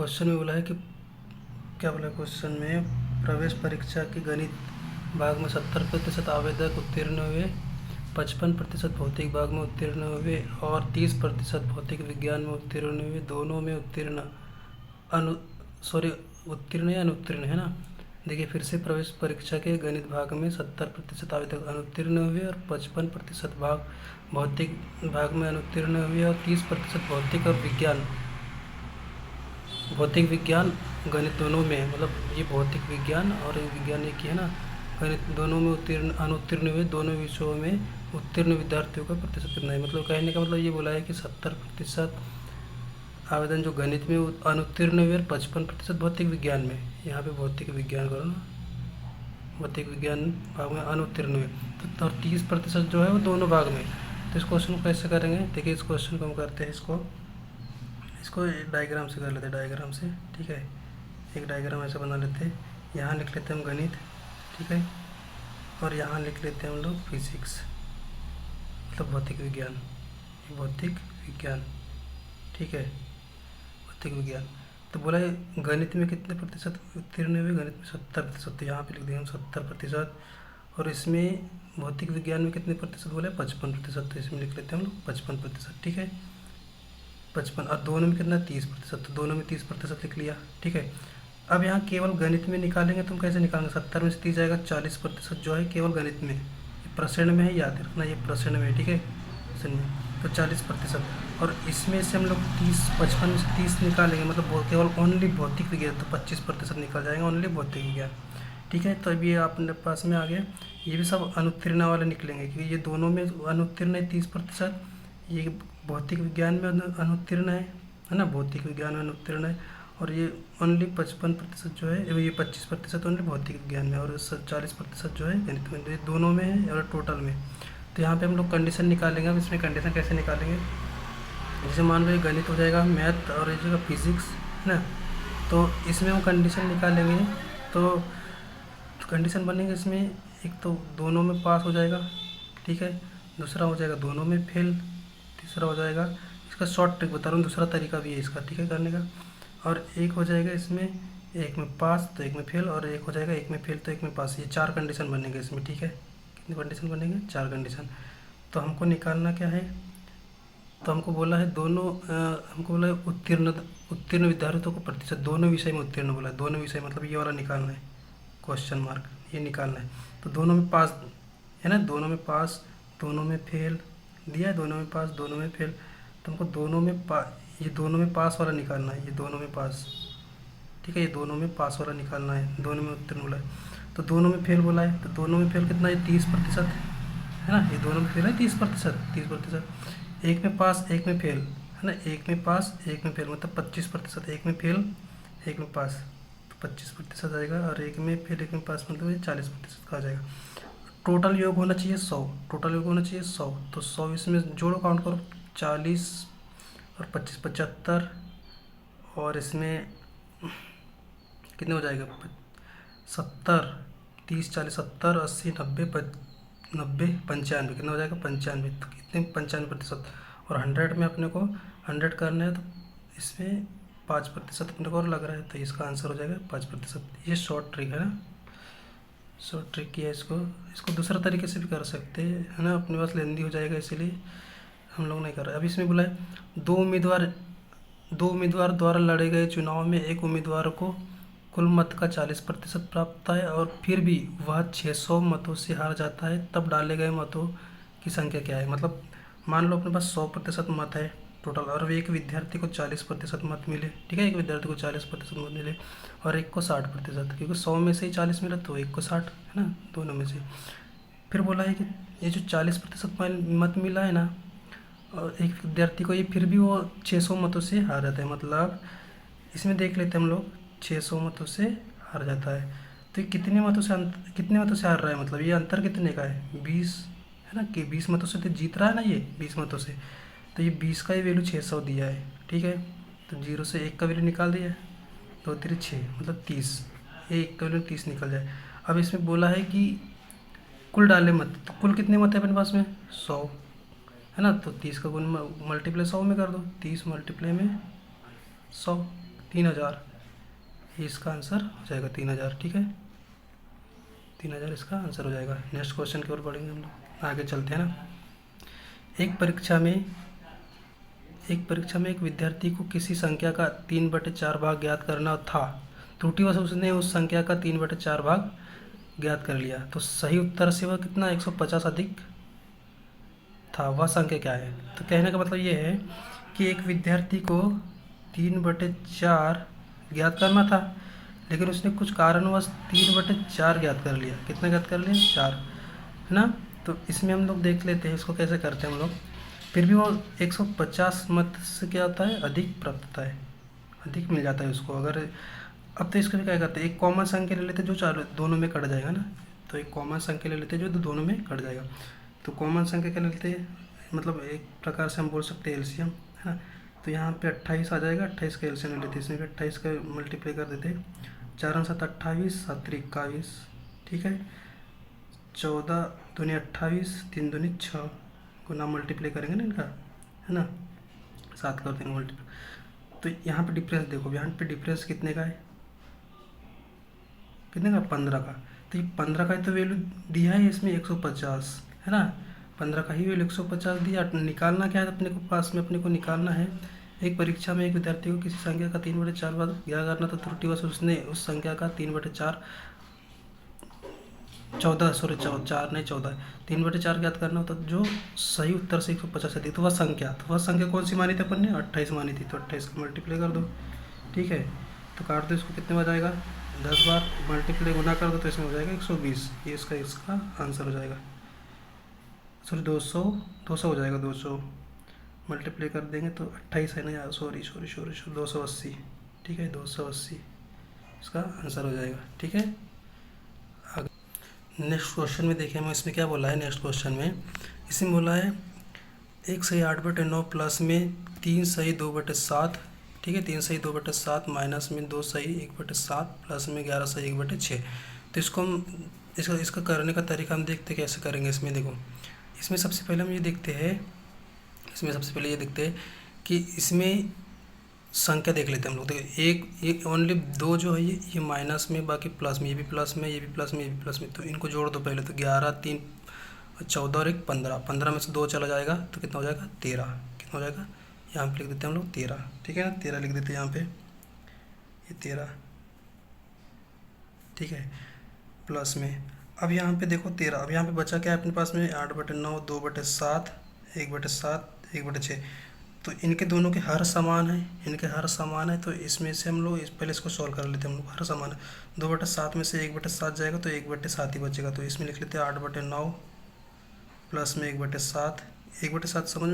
Question में बोला है कि क्या बोला क्वेश्चन में, प्रवेश परीक्षा के गणित भाग में 70% आवेदक उत्तीर्ण हुए, 55% भौतिक भाग में उत्तीर्ण हुए और 30% भौतिक विज्ञान में उत्तीर्ण हुए। दोनों में उत्तीर्ण उत्तीर्ण या अनुत्तीर्ण है ना। देखिए फिर से, प्रवेश परीक्षा के गणित भाग में 70% आवेदक अनुत्तीर्ण हुए और 55% भाग भौतिक भाग में अनुत्तीर्ण हुए और 30% भौतिक विज्ञान गणित दोनों में, मतलब ये भौतिक विज्ञान और विज्ञान एक ही है ना, गणित दोनों में अनुत्तीर्ण हुए। दोनों विषयों में उत्तीर्ण विद्यार्थियों का प्रतिशत कितना है। मतलब कहने का मतलब ये बोला है कि 70% आवेदन जो गणित में अनुत्तीर्ण हुए और 55% भौतिक विज्ञान में। यहाँ पे भौतिक विज्ञान करो ना, भौतिक विज्ञान भाग में अनुत्तीर्ण हुए तो, और 30% जो है वो दोनों भाग में। तो इस क्वेश्चन को कैसे करेंगे, देखिए इस क्वेश्चन को हम करते हैं, इसको डायग्राम से कर लेते हैं, डायग्राम से। ठीक है, एक डायग्राम ऐसा बना लेते हैं। यहाँ लिख लेते हैं हम गणित, ठीक है, और यहाँ लिख लेते हैं हम लोग फिजिक्स, मतलब भौतिक विज्ञान, भौतिक विज्ञान। ठीक है, भौतिक विज्ञान। तो बोला है गणित में कितने प्रतिशत उत्तीर्ण हुए, गणित में 70%। तो यहाँ पे लिख देंगे हम 70%। और इसमें भौतिक विज्ञान में कितने प्रतिशत बोला है, 55%। तो इसमें लिख लेते हैं हम लोग 55%। ठीक है, 55। और दोनों में कितना, 30%। तो दोनों में 30% लिख लिया। ठीक है, अब यहाँ केवल गणित में निकालेंगे तो हम कैसे निकालेंगे, 70 में से 30 जाएगा, 40% जो है केवल गणित में। ये प्रश्न में है, याद रखना ये प्रश्न में है। ठीक है, प्रश्न में तो 40%। और इसमें से हम लोग 55 में से 30 निकालेंगे, मतलब केवल ओनली भौतिक विज्ञान, तो 25% निकल जाएगा ओनली भौतिक विज्ञान। ठीक है, तो अब ये अपने पास में आ गया। ये भी सब अनुत्तीर्ण वाले निकलेंगे क्योंकि ये दोनों में अनुत्तीर्ण है 30%, ये भौतिक विज्ञान में अनुत्तीर्ण है ना, भौतिक विज्ञान में अनुत्तीर्ण है। और ये ओनली 55% जो है, ये 25% ओनली भौतिक विज्ञान में और 40% जो है गणित में। ये दोनों में है और टोटल में। तो यहाँ पे हम लोग कंडीशन निकालेंगे। अब इसमें कंडीशन कैसे निकालेंगे, जैसे मान लो ये गणित हो जाएगा, मैथ और ये जगह फिजिक्स है ना, तो इसमें हम कंडीशन निकालेंगे। तो कंडीशन बनेंगे इसमें, एक तो दोनों में पास हो जाएगा, ठीक है, दूसरा हो जाएगा दोनों में फेल, तीसरा हो जाएगा, इसका शॉर्ट ट्रिक बता रहा हूँ, दूसरा तरीका भी है इसका, ठीक है, करने का। और एक हो जाएगा इसमें, एक में पास तो एक में फेल, और एक हो जाएगा एक में फेल तो एक में पास। ये 4 कंडीशन बनेंगे इसमें। ठीक है, कितनी कंडीशन बनेंगे, 4 कंडीशन। तो हमको निकालना क्या है, तो हमको बोला है हमको बोला है उत्तीर्ण विद्यार्थियों को प्रतिशत, दोनों विषय में उत्तीर्ण बोला है। दोनों विषय मतलब ये वाला निकालना है, क्वेश्चन मार्क ये निकालना है। तो दोनों में पास है ना, दोनों में पास, दोनों में फेल दिया है, दोनों में पास, दोनों में फेल। तो हमको ये दोनों में पास वाला निकालना है, ये दोनों में पास। ठीक है, ये दोनों में पास वाला निकालना है, दोनों में उत्तीर्ण बोला है। तो दोनों में फेल बोला है, तो दोनों में फेल कितना है, 30% है ना, ये दोनों में फेल है 30%। एक में पास एक में फेल है ना, एक में पास एक में फेल, मतलब 25%। एक में फेल एक में पास तो 25% आएगा, और एक में फेल एक में पास मतलब ये 40% का आ जाएगा। टोटल योग होना चाहिए 100, टोटल योग होना चाहिए 100। तो 100 इसमें जोड़ो, काउंट करो, 40 और 25 75, और इसमें कितने हो जाएगा, 70, 30 40 70 80 90 95, कितना हो जाएगा 95। तो कितने 95%, और 100 में अपने को 100 करना है, तो इसमें 5% अपने को और लग रहा है, तो इसका आंसर हो जाएगा 5%। ये शॉर्ट ट्रिक है ना, शॉर्ट ट्रिक किया। इसको दूसरा तरीके से भी कर सकते हैं है ना, अपने पास लेंदी हो जाएगा, इसीलिए हम लोग नहीं कर रहे। अब इसमें बोला है दो उम्मीदवार द्वारा लड़े गए चुनाव में एक उम्मीदवार को कुल मत का 40% प्राप्त है और फिर भी वह 600 मतों से हार जाता है, तब डाले गए मतों की संख्या क्या है। मतलब मान लो अपने पास 100% मत है टोटल, और एक विद्यार्थी को 40% मत मिले, ठीक है, एक विद्यार्थी को 40% मत मिले और एक को 60%, क्योंकि 100 में से ही 40 मिला तो एक को 60 है ना, दोनों में से। फिर बोला है कि ये जो 40% मत मिला है ना, और एक विद्यार्थी को, ये फिर भी वो 600 मतों से हार जाता है। मतलब इसमें देख लेते हैं हम लोग, 600 मतों से हार जाता है, तो ये कितने मतों से हार रहा है, मतलब ये अंतर कितने का है, 20 है ना, कि 20 मतों से तो जीत रहा है ना ये 20 मतों से। तो ये 20 का ही वैल्यू 600 दिया है, ठीक है, तो 0 से 1 का वैल्यू निकाल दिया, 2 3 6 मतलब 30, ये 1 का वैल्यू 30 निकल जाए। अब इसमें बोला है कि कुल डाले मत, तो कुल कितने मत है अपने पास में, 100 है ना, तो 30 का गुण मल्टीप्लाई 100 में कर दो, 30 मल्टीप्लाई में 100 3000, ये इसका आंसर हो जाएगा 3000। ठीक है, 3000 इसका आंसर हो जाएगा। नेक्स्ट क्वेश्चन की ओर बढ़ेंगे हम लोग, आगे चलते हैं ना। एक परीक्षा में एक विद्यार्थी को किसी संख्या का 3/4 भाग ज्ञात करना था। त्रुटिवश उसने उस संख्या का 3/4 भाग ज्ञात कर लिया, तो सही उत्तर से वह कितना 150 अधिक था, वह संख्या क्या है? तो कहने का मतलब ये है कि एक विद्यार्थी को 3/4 ज्ञात करना था, लेकिन उसने कुछ कारणवश 3/4 ज्ञात कर लिया। कितना ज्ञात कर लिया? 4, है ना। तो इसमें हम लोग देख लेते हैं इसको कैसे करते हैं हम लोग। फिर भी वो 150 मत से क्या होता है? अधिक प्राप्त होता है, अधिक मिल जाता है उसको। अगर अब तो इसका क्या करते हैं, एक कॉमन संख्या ले लेते हैं जो चारों दोनों में कट जाएगा ना। तो एक कॉमन संख्या ले लेते हैं जो दोनों में कट जाएगा। तो कॉमन संख्या क्या ले लेते हैं, मतलब एक प्रकार से हम बोल सकते हैं एलसीएम, है ना। तो यहाँ पे 28 आ जाएगा, 28 का एलसीएम ले लेते हैं। इसमें भी 28 का मल्टीप्लाई कर देते हैं। 4 7 28, 7 21, ठीक है। 14 दूनी 28, 3 दूनी 6 को नाम मल्टीप्लाई करेंगे ना इनका, है ना, 7 कर देंगे मल्टीप्लाई। तो यहाँ पे डिफरेंस देखो, यहाँ पे डिफरेंस कितने का है? कितने का? 15 का। तो ये 15 का तो वैल्यू दिया है इसमें 150, है ना। 15 का ही वैल्यू 150 दिया। निकालना क्या है अपने को, पास में अपने को निकालना है। एक परीक्षा में एक विद्यार्थी को किसी संख्या का 3/4 भाग ज्ञात करना, तो त्रुटिवश उसने उस संख्या का 3/4 14 सॉरी 4 नहीं 14 3/4 ज्ञात करना होता, जो सही उत्तर से 150 अधिक। तो वह संख्या कौन सी मानी थी अपन ने? 28 मानी थी। तो 28 का मल्टीप्लाई कर दो, ठीक है। तो काट दो इसको, कितने बार जाएगा? 10 बार। मल्टीप्लाई गुना कर दो तो इसमें हो जाएगा 120। ये इसका आंसर हो जाएगा। सॉरी 200 हो जाएगा। 200 मल्टीप्लाई कर देंगे तो 28 है ना यार, सॉरी 280, ठीक है। 280 इसका आंसर हो जाएगा, ठीक है। नेक्स्ट क्वेश्चन में देखें हम, इसमें क्या बोला है। नेक्स्ट क्वेश्चन में इसमें बोला है 1 सही 8/9 प्लस में 3 सही 2/7, ठीक है। 3 सही 2/7 माइनस में 2 सही 1/7 प्लस में 11 सही 1/6। तो इसको हम इसका करने का तरीका हम देखते कैसे करेंगे। इसमें देखो, इसमें सबसे पहले हम ये देखते हैं कि इसमें संख्या देख लेते हैं हम लोग। देखो एक ओनली 2 जो है ये माइनस में, बाकी प्लस में, ये भी प्लस में, ये भी प्लस में, ये भी प्लस में। तो इनको जोड़ दो पहले। तो 11 3 14 और 1 15, 15 में से 2 चला जाएगा तो कितना हो जाएगा? 13। कितना हो जाएगा? यहाँ पे लिख देते हैं हम लोग 13, ठीक है ना। 13 लिख देते हैं यहाँ पे, ये 13, ठीक है, प्लस में। अब यहाँ पे देखो 13, अब यहाँ पे बचा क्या है अपने पास में? 8/9, 2/7, 1/7, 1/6। तो इनके दोनों के हर समान है, तो इसमें से हम लोग पहले इसको सॉल्व कर लेते हैं। हम लोग हर समान है, 2/7 में से 1/7 जाएगा तो 1/7 ही बचेगा। तो इसमें लिख लेते हैं 8/9 प्लस में 1/7, 1/7 समझ में